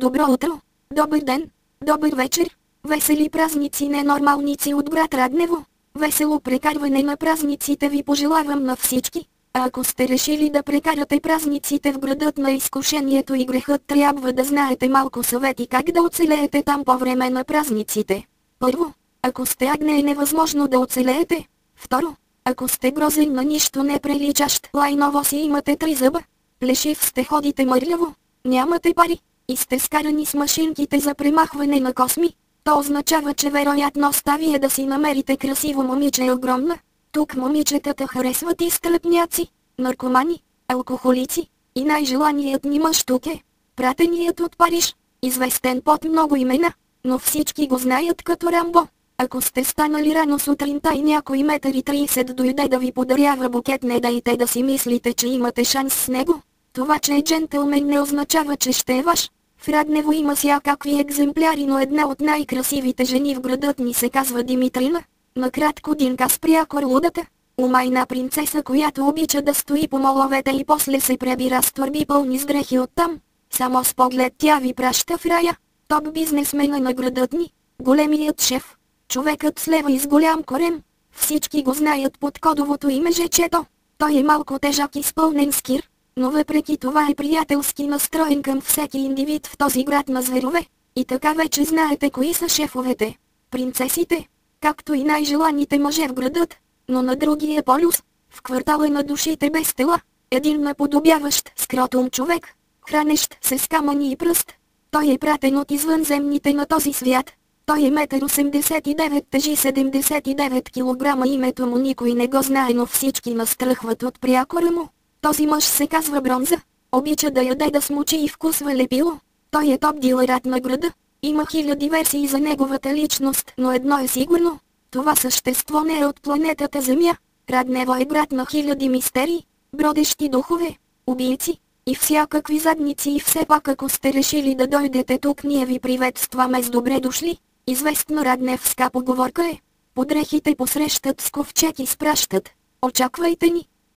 Добро утро, добър ден, добър вечер, весели празници ненормалници от град Раднево. Весело прекарване на празниците ви пожелавам на всички. А ако сте решили да прекарате празниците в градът на изкушението и грехът, трябва да знаете малко съвети как да оцелеете там по време на празниците. Първо, ако сте агне е невъзможно да оцелеете. Второ, ако сте грозен на нищо не приличащ лайново си имате 3 зъба. Плешив сте, ходите мърляво, нямате пари и сте скарани с машинките за премахване на косми. То означава, че вероятността ви е да си намерите красиво момиче е огромна. Тук момичетата харесват и стълпняци, наркомани, алкохолици и най-желаният ни мъж тук е пратеният от Париж, известен под много имена, но всички го знаят като Рамбо. Ако сте станали рано сутринта и някой 1,30 м дойде да ви подарява букет, не дайте да си мислите, че имате шанс с него. Това, че е джентълмен, не означава, че ще е ваш. В Раднево има всякакви екземпляри, но една от най-красивите жени в градът ни се казва Димитрина. Накратко Динка спря корлудата. Умайна принцеса, която обича да стои по моловете и после се пребира с торби пълни с дрехи оттам. Само с поглед тя ви праща в рая. Топ бизнесмена на градът ни, големият шеф, човекът с лева и с голям корем. Всички го знаят под кодовото име Жечето. Той е малко тежък и изпълнен с кир, но въпреки това е приятелски настроен към всеки индивид в този град на зверове. И така вече знаете кои са шефовете. Принцесите, както и най-желаните мъже в градът. Но на другия полюс, в квартала на душите без тела, един наподобяващ скротум човек, хранещ се с камъни и пръст. Той е пратен от извънземните на този свят. Той е 1,89 м, тежи 79 кг. Името му никой не го знае, но всички настръхват от прякора му. Този мъж се казва Бронза. Обича да яде, да смучи и вкусва лепило. Той е топ дилърът на града. Има хиляди версии за неговата личност, но едно е сигурно. Това същество не е от планетата Земя. Раднево е град на хиляди мистерии, бродещи духове, убийци и всякакви задници. И все пак, ако сте решили да дойдете тук, ние ви приветстваме с добре дошли. Известна радневска поговорка е: подрехите посрещат с ковчег и спращат. Очаквайте ни!